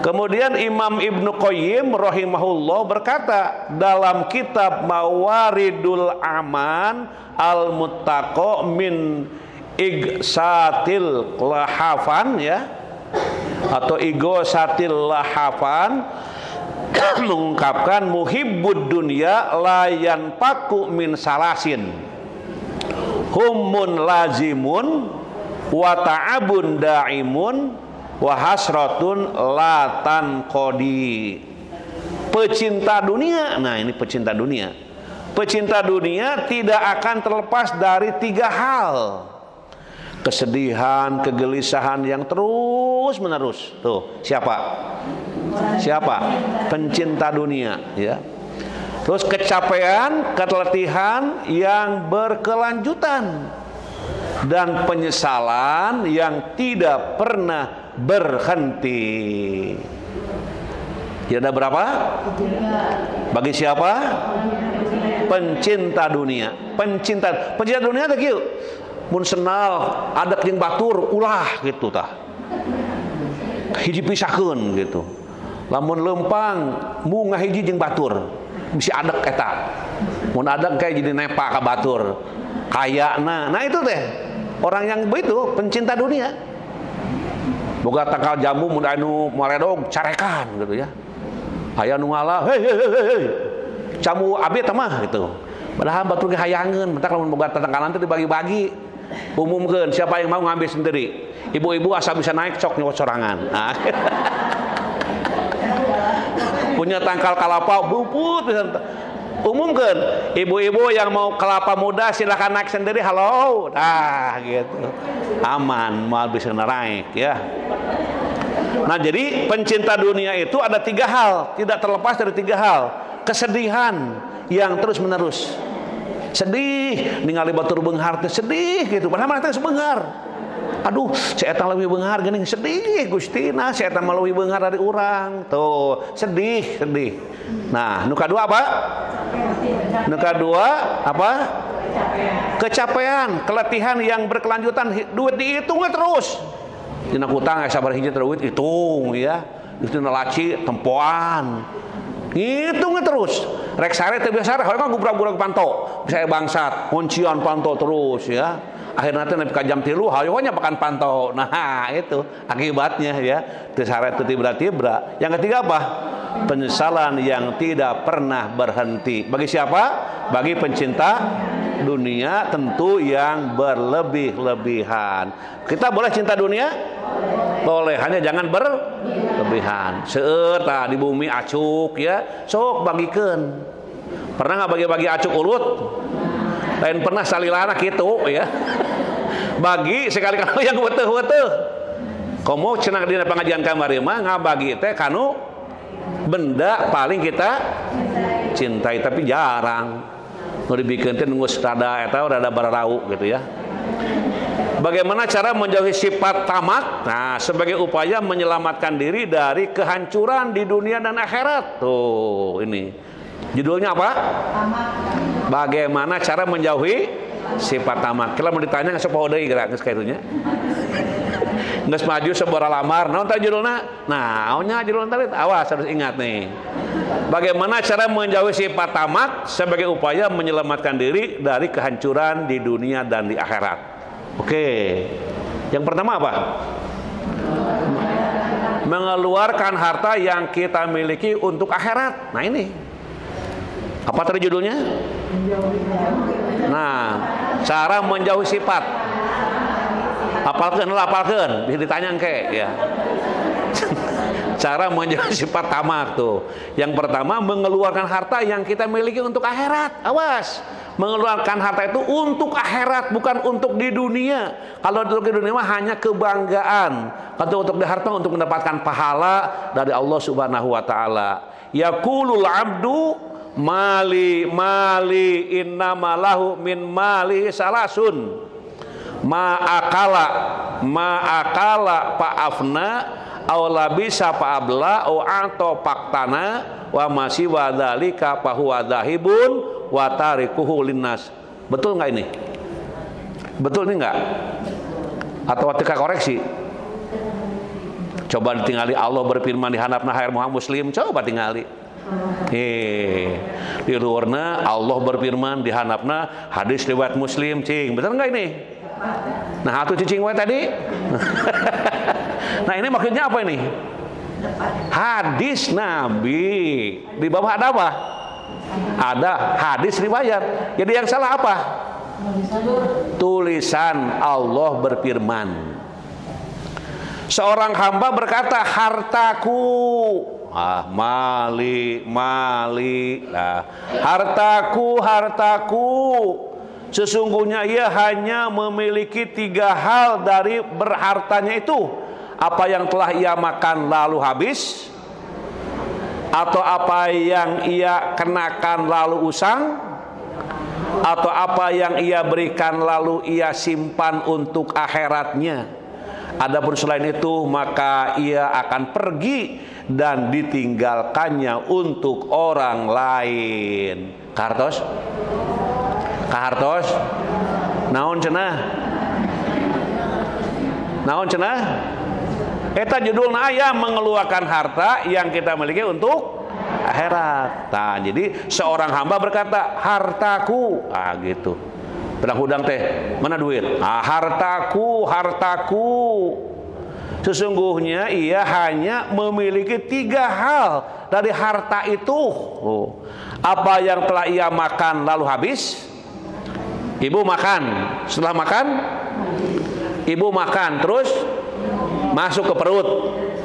Kemudian Imam Ibnu Qayyim rahimahullah berkata dalam kitab Mawaridul Aman Al-Muttaqa min Igsatil Lahafan ya, atau Igsatil Lahafan, mengungkapkan muhibbud dunya la yanfaku min salasin hummun lazimun wa ta'abun da'imun wa hasratun la tanqadi. Pecinta dunia, nah ini pecinta dunia. Pecinta dunia tidak akan terlepas dari tiga hal. Kesedihan, kegelisahan yang terus menerus. Tuh, siapa? Pencinta dunia, ya. Terus kecapean, keletihan yang berkelanjutan dan penyesalan yang tidak pernah berhenti. Ya, ada berapa? Bagi siapa? Pencinta dunia. Pencinta dunia teh kieu. Mun senal adak jeung batur ulah gitu tah. Hiji pisahkeun gitu. Lamun leumpang munggah hiji jeung batur, bisi adak eta. Mun ada kayak jadi nepa ka batur. Kayana. Nah itu teh. Orang yang begitu pencinta dunia. Boga tangkal jambu mun anu moredog carekan gitu ya. Aya nu ngalah, hei. Camu abi teh mah gitu. Padahal batur ge hayangeun, mentak lamun boga tangkalan teh dibagi-bagi. Umumkeun siapa yang mau ngambil sendiri. Ibu-ibu asal bisa naik cok nyokot sorangan. Nah. Punya tangkal kalapa buput umumkan ibu-ibu yang mau kelapa muda silakan naik sendiri, halo, nah gitu aman mau bisa naik ya. Nah jadi pencinta dunia itu ada 3 hal, tidak terlepas dari 3 hal. Kesedihan yang terus menerus, sedih ningali batur beunghar teh sedih gitu, padahal mana teh sebeunghar. Aduh, si eta leuwih beunghar geuning sedih Gusti. Nah, si eta mah leuwih beunghar dari urang. Tuh, sedih. Nah, nu kadua apa? Nu kadua apa? Kecapean, keletihan yang berkelanjutan, duit dihitung terus. Dina hutang sabar hiji duit hitung ya. Itu nalaci tempoan. Hitung terus. Rek sare teu biasa sare, kan gubrak-gubrak panto. Bisa bangsat, kuncian panto terus ya. Akhirnya nanti nepi ka jam 3 hayonya pakan pantau. Nah itu akibatnya ya. Teu sare teu tibra-tibra. Yang ketiga apa? Penyesalan yang tidak pernah berhenti. Bagi siapa? Bagi pencinta dunia tentu yang berlebih-lebihan. Kita boleh cinta dunia? Boleh, hanya jangan berlebihan. Seueur tah di bumi acuk ya, sok bagikeun. Pernah nggak bagi-bagi acuk ulut? Lain pernah salilana gitu ya. Bagi sekali-kali yang weteuh-weteuh. Komo cenah dina pengajian kamari mah ngabagi teh kanu benda paling kita cintai tapi jarang. Nu dibikeun teh nunggu rada eta rada bararau gitu ya. Bagaimana cara menjauhi sifat tamak? Nah, sebagai upaya menyelamatkan diri dari kehancuran di dunia dan akhirat. Tuh, ini. Judulnya apa? Tamak. Bagaimana cara menjauhi sifat tamak? Kalau mau ditanya nggak sepoho deui geura geus kairunya. Geus maju sabaraha lamar. Naon teh judulna? Nah, nya judulna tadi awas harus ingat nih. Bagaimana cara menjauhi sifat tamak sebagai upaya menyelamatkan diri dari kehancuran di dunia dan di akhirat. Oke. Yang pertama apa? Mengeluarkan harta yang kita miliki untuk akhirat. Nah, ini. Apa tadi judulnya? Nah, cara menjauhi sifat. Apalkeun, bisa ditanya engke ya. Cara menjauhi sifat tamak tuh. Yang pertama mengeluarkan harta yang kita miliki untuk akhirat. Awas. Mengeluarkan harta itu untuk akhirat, bukan untuk di dunia. Kalau untuk di dunia mah hanya kebanggaan. Kalau untuk di harta untuk mendapatkan pahala dari Allah Subhanahu wa taala. Yaqulul 'abdu mali innamalahu min mali salasun ma akala pa'afna aw labisa pa'abla aw ato paktana wa masih wadhalika fahuwa dhahibun wa tarikuhu linnas. Betul nggak ini? Betul ini nggak? Atau ketika koreksi? Coba ditinggali. Allah berfirman di handapna hair Muhammad Muslim, coba tinggali. Di luarna Allah berfirman, di handapna hadis riwayat Muslim, cing. Betul nggak ini? Nah, atuh cicing wae tadi. Nah, ini maksudnya apa ini? Hadis Nabi. Di bawah ada apa? Ada hadis riwayat. Jadi yang salah apa? Tulisan Allah berfirman. Seorang hamba berkata, hartaku, mali. Nah, hartaku. Sesungguhnya ia hanya memiliki 3 hal dari berhartanya itu. Apa yang telah ia makan lalu habis, atau apa yang ia kenakan lalu usang, atau apa yang ia berikan lalu ia simpan untuk akhiratnya. Adapun selain itu maka ia akan pergi dan ditinggalkannya untuk orang lain. Kartos? Kahartos? Naon cenah? Eta judulna aya mengeluarkan harta yang kita miliki untuk akhirat. Nah, jadi seorang hamba berkata, hartaku, gitu. Pedang hudang teh, mana duit? Hartaku, hartaku. Sesungguhnya ia hanya memiliki 3 hal dari harta itu. Apa yang telah ia makan lalu habis? Ibu makan, setelah makan, ibu makan, terus masuk ke perut.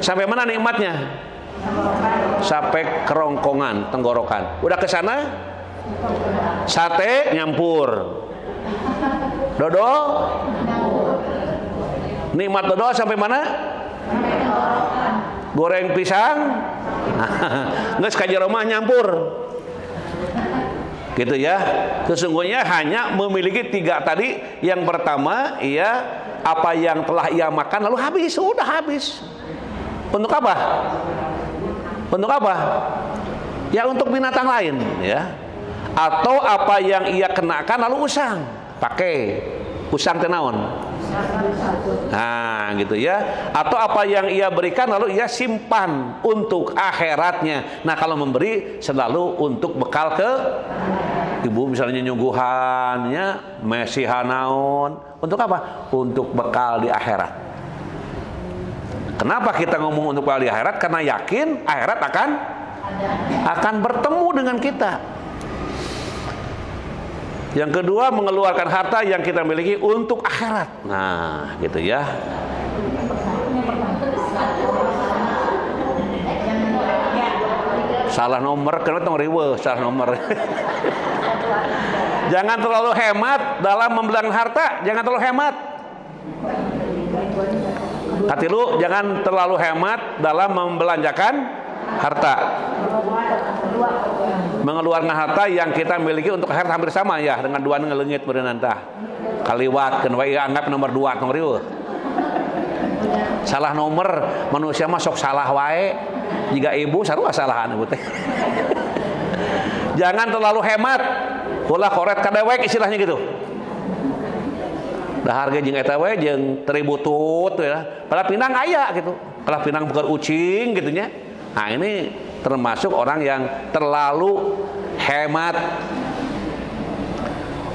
Sampai mana nikmatnya? Sampai kerongkongan, tenggorokan. Udah ke sana, sate nyampur, dodol, nikmat dodol sampai mana? Goreng pisang, nggak sekali rumah nyampur. Gitu ya. Sesungguhnya hanya memiliki 3 tadi. Yang pertama, apa yang telah ia makan lalu habis, sudah habis. Untuk apa? Untuk apa? Ya untuk binatang lain, ya. Atau apa yang ia kenakan lalu usang, pakai usang tenaon. Nah, gitu ya. Atau apa yang ia berikan lalu ia simpan untuk akhiratnya. Nah, kalau memberi selalu untuk bekal ke ibu, misalnya nyungguhannya, mesihan naon. Untuk apa? Untuk bekal di akhirat. Kenapa kita ngomong untuk bekal di akhirat? Karena yakin akhirat akan bertemu dengan kita. Yang kedua, mengeluarkan harta yang kita miliki untuk akhirat. Nah, gitu ya. Salah nomor, kenapa tong riwe, salah nomor. Jangan terlalu hemat dalam membelanjakan harta, jangan terlalu hemat. Katilu, jangan terlalu hemat dalam membelanjakan harta. Mengeluarkan harta yang kita miliki untuk akhirat hampir sama ya dengan 2 ngelengit berenang tah. Kaliwat kan wae anggap nomor 2 tong rieu. Salah nomor manusia mah sok salah wae. Jika ibu sarua salahan ibu teh. Jangan terlalu hemat. Ulah koret kadewek istilahnya gitu. Da harga jeung eta we jeung 1000 tut ya. Pada pinang aya gitu. Kalau pinang bukan ucing gitu nya. Nah, ini termasuk orang yang terlalu hemat.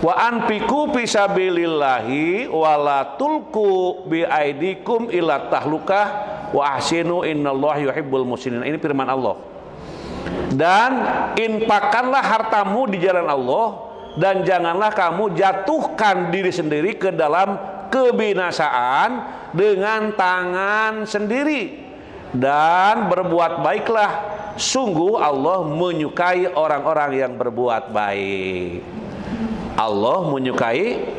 Wa anfiqu fisabilillahi wala tulqu biaidikum ila tahlukah wa ahsinu innallaha yuhibbul muhsinin. Ini firman Allah. Dan infakkanlah hartamu di jalan Allah dan janganlah kamu jatuhkan diri sendiri ke dalam kebinasaan dengan tangan sendiri. Dan berbuat baiklah, sungguh Allah menyukai orang-orang yang berbuat baik. Allah menyukai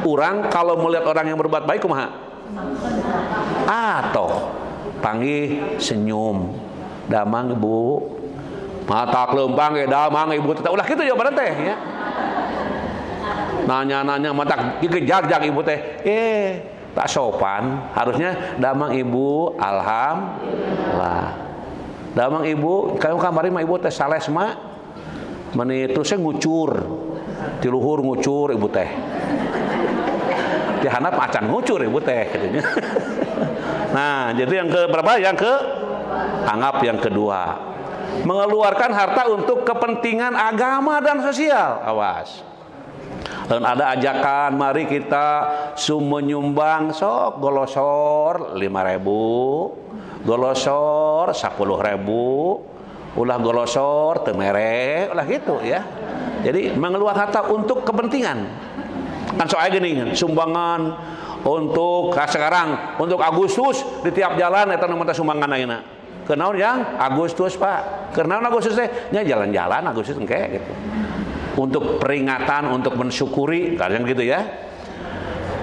orang kalau melihat orang yang berbuat baik kumaha? Atau panggih senyum, damang ibu, mata kelempang damang ibu, ulah gitu ya bareng teh ya. Nanya-nanya mata gigejag-jag ibu teh, tak sopan. Harusnya damang ibu, alhamdulillah. Damang ibu, kamu kamari mah ibu teh sales mah. Meni terusnya ngucur. Di luhur ngucur ibu teh. Di handap acan ngucur ibu teh katanya. Nah, jadi yang ke berapa? Yang ke anggap yang kedua. Mengeluarkan harta untuk kepentingan agama dan sosial. Awas. Dan ada ajakan, mari kita menyumbang sok golosor 5.000, golosor 10.000, ulah golosor temere, ulah gitu ya. Jadi mengeluarkan harta untuk kepentingan. Kan soalnya gini, sumbangan untuk sekarang untuk Agustus di tiap jalan eta nu minta sumbangan ayeuna. Kenaon yang Agustus, Pak? Kenaon Agustus teh? Nya jalan-jalan Agustus engke gitu. Untuk peringatan, untuk mensyukuri, kalian gitu ya.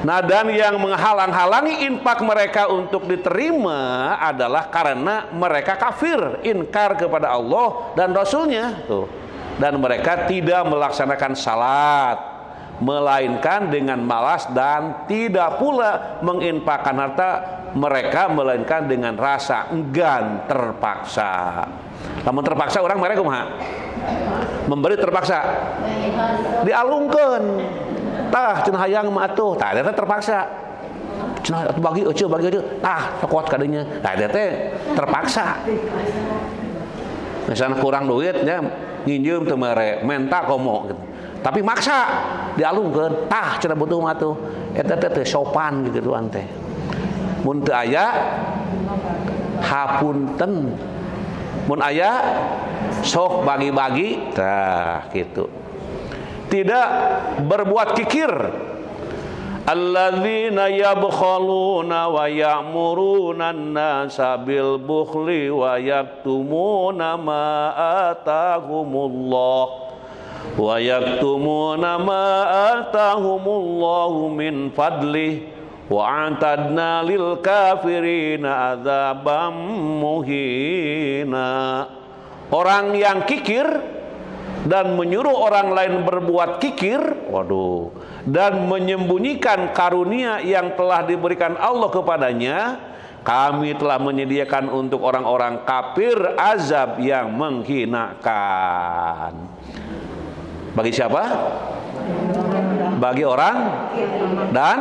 Nah, dan yang menghalang-halangi infak mereka untuk diterima adalah karena mereka kafir, inkar kepada Allah dan Rasulnya. Tuh. Dan mereka tidak melaksanakan salat, melainkan dengan malas dan tidak pula menginfakkan harta mereka melainkan dengan rasa enggan terpaksa. Namun terpaksa orang mereka kumaha? Memberi terpaksa. Dialungkeun. Tah cenah hayang mah atuh. Tah eta terpaksa. Cenah bagi eueuh. Tah kuat kadinya. Tah eta teh terpaksa. Misalnya kurang duitnya nginjem teu mere, menta komo gitu. Tapi maksa dialungkeun, tah cenah butuh mah tuh. Eta teh sopan gitu tuan teh. Mun teu aya hapunten. Mun aya sok bagi-bagi, tah gitu. Tidak berbuat kikir. Alladzina yabkhaluna wa ya'muruna an-nasa bil bukhli wa yaktumuna ma atahumullahu min fadlih wa a'tadna lil kafirina adzaban muhina. Orang yang kikir dan menyuruh orang lain berbuat kikir, waduh, dan menyembunyikan karunia yang telah diberikan Allah kepadanya, kami telah menyediakan untuk orang-orang kafir azab yang menghinakan. Bagi siapa? Bagi orang dan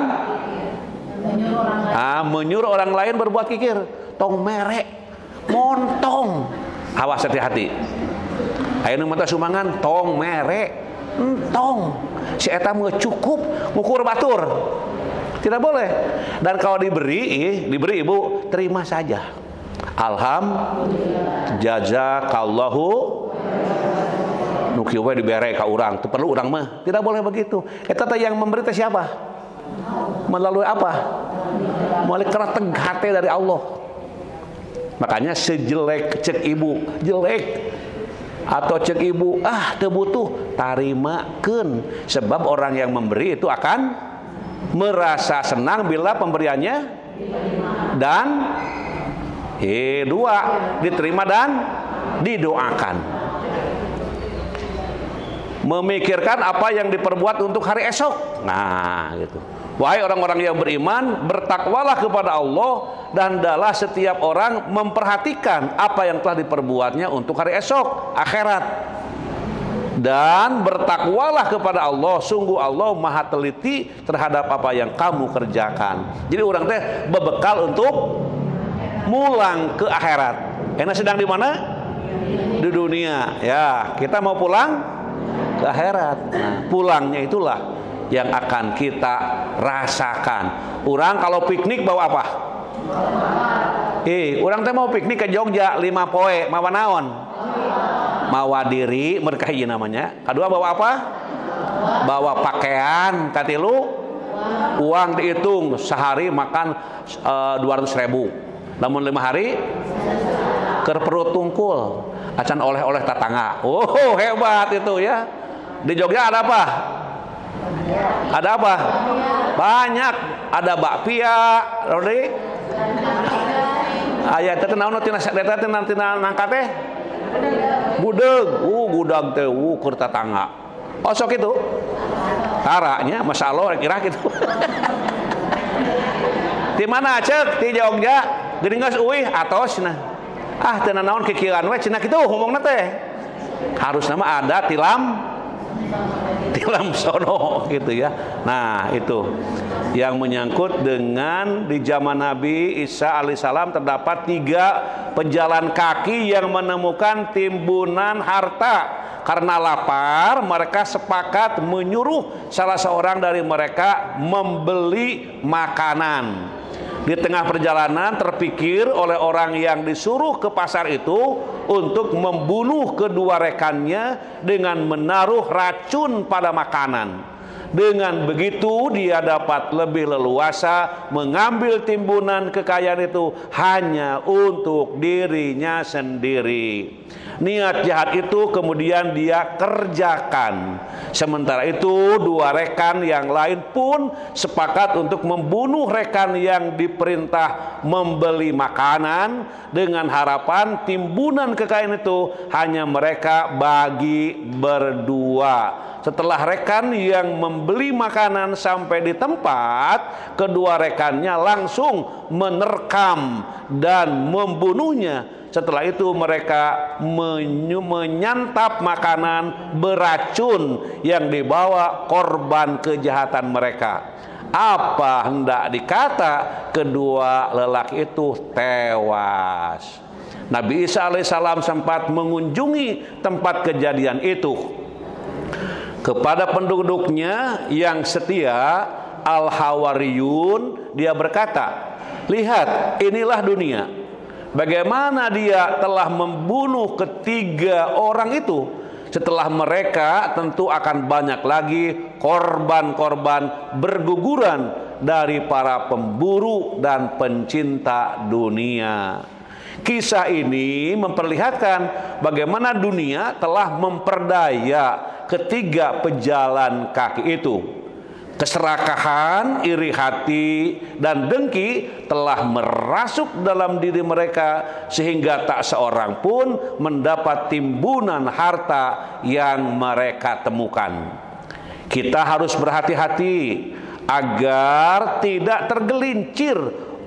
menyuruh orang lain berbuat kikir. Tong merek, montong. Awas hati-hati. Ayeuna mah sumangan tong merek, entong. Si eta mah cukup ngukur batur. Tidak boleh. Dan kalau diberi Ibu, terima saja. Alhamdulillah. Jazakallahu nu kieu we dibere ka urang, teu perlu urang mah. Tidak boleh begitu. Eta teh yang memberi teh siapa? Melalui apa? Melalui kerateng hati dari Allah. Makanya sejelek cek ibu, jelek atau cek ibu, teu butuh, tarimakeun. Sebab orang yang memberi itu akan merasa senang bila pemberiannya dan dua, diterima dan didoakan. Memikirkan apa yang diperbuat untuk hari esok. Nah, gitu. Wahai orang-orang yang beriman, bertakwalah kepada Allah dan hendaklah setiap orang memperhatikan apa yang telah diperbuatnya untuk hari esok, akhirat. Dan bertakwalah kepada Allah, sungguh Allah Maha teliti terhadap apa yang kamu kerjakan. Jadi orang teh berbekal untuk mulang ke akhirat. Enak sedang di mana? Di dunia. Ya, kita mau pulang ke akhirat. Nah, pulangnya itulah yang akan kita rasakan. Orang kalau piknik bawa apa? Orang teh mau piknik ke Jogja 5 poe, mawa naon? Mawa diri, mereka ieu namanya. Kedua bawa apa? Bawa pakaian. Katilu uang dihitung sehari makan 200.000. Namun 5 hari keur perut tungkul. Acan oleh-oleh tatangga. Oh, hebat itu ya. Di Jogja ada apa? Ada apa? Banyak. Ada bakpia, Rodi. Aya teh naon tina nangka teh? Gudeg. Gudeg teh keur tatangga. Oh, sok itu. Taranya masyaallah kira gitu. Di mana cek? Di Jogja. Geuning geus uih atosna. Teu naon kikieuan we cenah kitu ngomongna teh. Harusna mah ada tilam sono gitu ya. Nah, itu yang menyangkut dengan di zaman Nabi Isa alaihissalam terdapat 3 pejalan kaki yang menemukan timbunan harta. Karena lapar, mereka sepakat menyuruh salah seorang dari mereka membeli makanan. Di tengah perjalanan terpikir oleh orang yang disuruh ke pasar itu untuk membunuh kedua rekannya dengan menaruh racun pada makanan. Dengan begitu dia dapat lebih leluasa mengambil timbunan kekayaan itu hanya untuk dirinya sendiri. Niat jahat itu kemudian dia kerjakan. Sementara itu 2 rekan yang lain pun sepakat untuk membunuh rekan yang diperintah membeli makanan dengan harapan timbunan kekayaan itu hanya mereka bagi berdua. Setelah rekan yang membeli makanan sampai di tempat, kedua rekannya langsung menerkam dan membunuhnya. Setelah itu mereka menyantap makanan beracun yang dibawa korban kejahatan mereka. Apa hendak dikata, kedua lelaki itu tewas. Nabi Isa alaihissalam sempat mengunjungi tempat kejadian itu. Kepada penduduknya yang setia, Al-Hawariyun, dia berkata, lihat, inilah dunia. Bagaimana dia telah membunuh ketiga orang itu. Setelah mereka tentu akan banyak lagi korban-korban berguguran dari para pemburu dan pencinta dunia. Kisah ini memperlihatkan bagaimana dunia telah memperdaya ketiga pejalan kaki itu. Keserakahan, iri hati, dan dengki telah merasuk dalam diri mereka sehingga tak seorang pun mendapat timbunan harta yang mereka temukan. Kita harus berhati-hati agar tidak tergelincir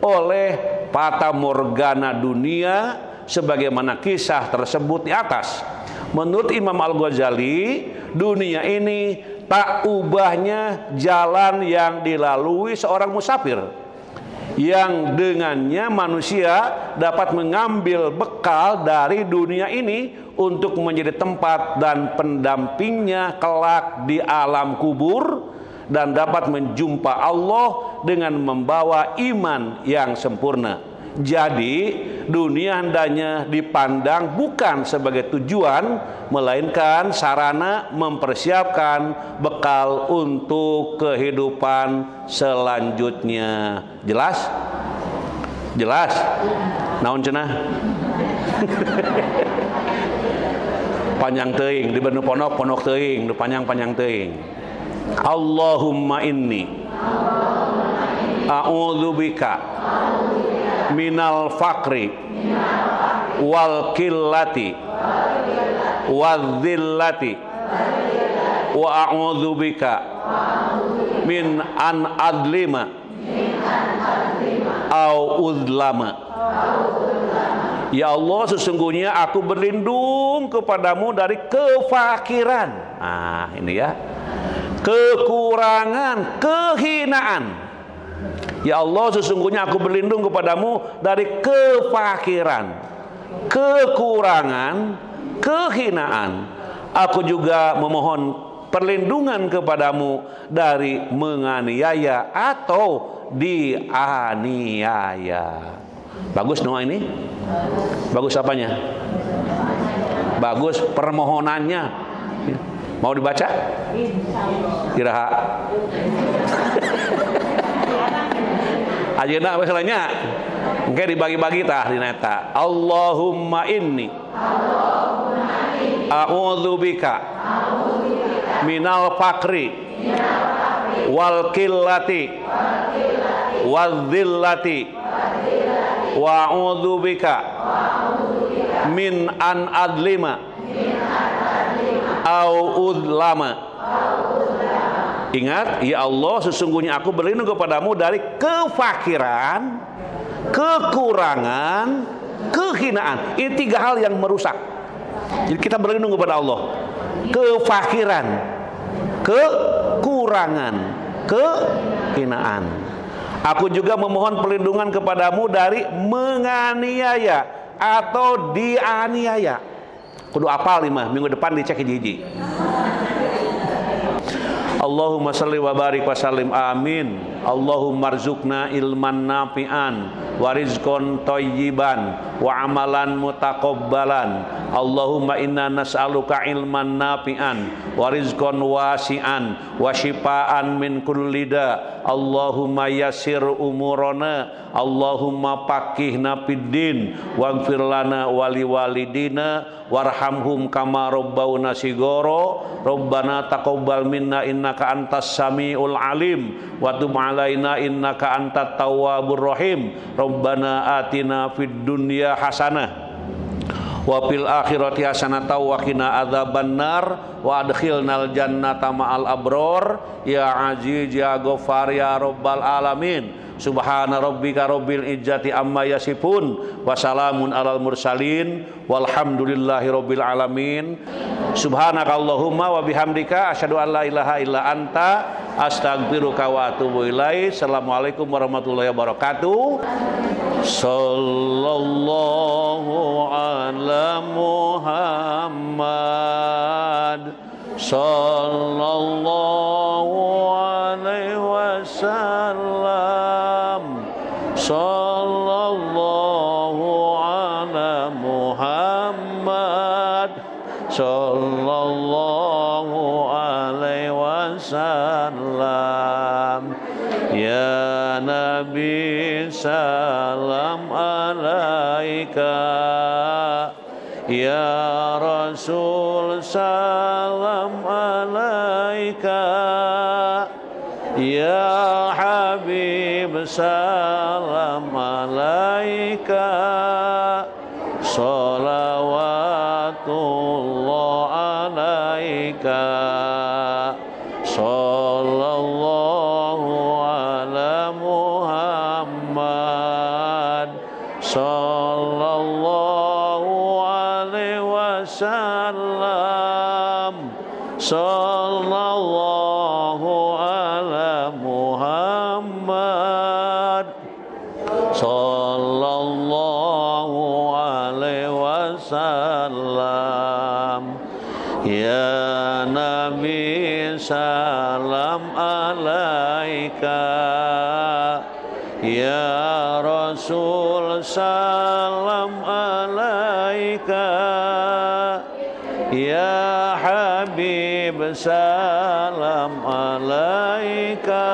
oleh fata morgana dunia sebagaimana kisah tersebut di atas. Menurut Imam Al-Ghazali, dunia ini tak ubahnya jalan yang dilalui seorang musafir, yang dengannya manusia dapat mengambil bekal dari dunia ini untuk menjadi tempat dan pendampingnya kelak di alam kubur, dan dapat menjumpa Allah dengan membawa iman yang sempurna. Jadi dunia hendaknya dipandang bukan sebagai tujuan, melainkan sarana mempersiapkan bekal untuk kehidupan selanjutnya. Jelas? Jelas? Naon cenah? Panjang teuing di bener ponok teuing, di panjang teuing. Allahumma inni a'udzubika minal faqri wal qillati wadh-dhillati wa a'udzubika min an adlima au udlama. Ya Allah, sesungguhnya aku berlindung kepadamu dari kefakiran. Nah, ini ya. Kekurangan, kehinaan. Ya Allah, sesungguhnya aku berlindung kepadamu dari kefakiran, kekurangan, kehinaan. Aku juga memohon perlindungan kepadamu dari menganiaya atau dianiaya. Bagus doa ini? Bagus apanya? Bagus permohonannya. Mau dibaca? Kiraha. Ajeuna masalahnya engke dibagi-bagi tah dina eta. Allahumma inni a'udzubika minal faqri wal qillati wadh-dhillati wa a'udzubika min an adlima au udlama. Ingat, ya Allah, sesungguhnya aku berlindung kepadamu dari kefakiran, kekurangan, kehinaan. Ini tiga hal yang merusak. Jadi kita berlindung kepada Allah. Kefakiran, kekurangan, kehinaan. Aku juga memohon perlindungan kepadamu dari menganiaya atau dianiaya. Kudu apal nih mah, minggu depan dicek hiji-hiji. Allahumma salli wa barik wa sallim, amin. Allahumma rzuqna ilman nafi'an wa rizqan thayyiban wa amalan mutaqabbalan. Allahumma inna nas'aluka ilman nafi'an wa rizqan wasi'an wa shifaan min kulli da. Allahumma yassir umurana, Allahumma faqihna fiddin waghfir lana wa liwalidina warhamhum kama rabbawna shighara. Rabbana taqabbal minna innaka antas samiul alim wa tub alaina innaka antat tawwabur rahim. Rabbana atina fid dunya hasanah wa fil akhirati hasanatan wa qina adzabannar. wa adkhilnal jannata ma'al abror ya aziz ya ghafar ya rabbal alamin. Subhana rabbika rabbil izzati amma yasifun wa salamun alal mursalin walhamdulillahi rabbil alamin. Subhanakallahumma wa bihamdika asyhadu an la ilaha illa anta astaghfiruka wa atubu ilaik. Assalamualaikum warahmatullahi wabarakatuh. Sallallahu ala Muhammad sallallahu alaihi wasallam. Sallallahu ala Muhammad sallallahu alaihi wasallam. Ya Nabi salam alaika, ya Rasul salam alaika, ya Habib salam alaika. Salawatullah alaika. Sallallahu ala Muhammad sallallahu alaihi wasallam. Sallallahu ala Muhammad sallallahu alaihi wasallam. Ya Nabi salam alaika, ya Rasul salam alaika, ya Habib salam alaika.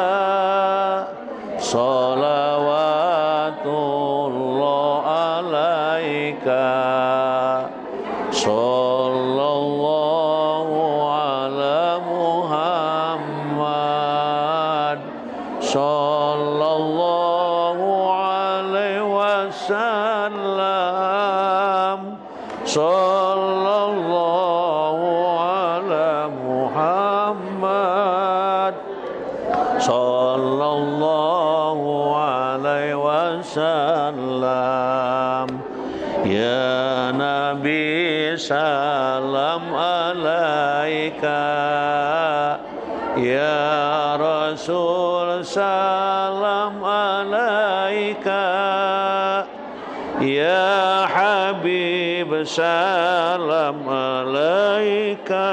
Salawatullah alaika. Sallallahu ala Muhammad sallallahu alaihi wasallam. Sallallahu ala Muhammad sallallahu alaihi wasallam. Ya Nabi salam alaika, ya Rasul salam alaika, ya Habib salam alaika.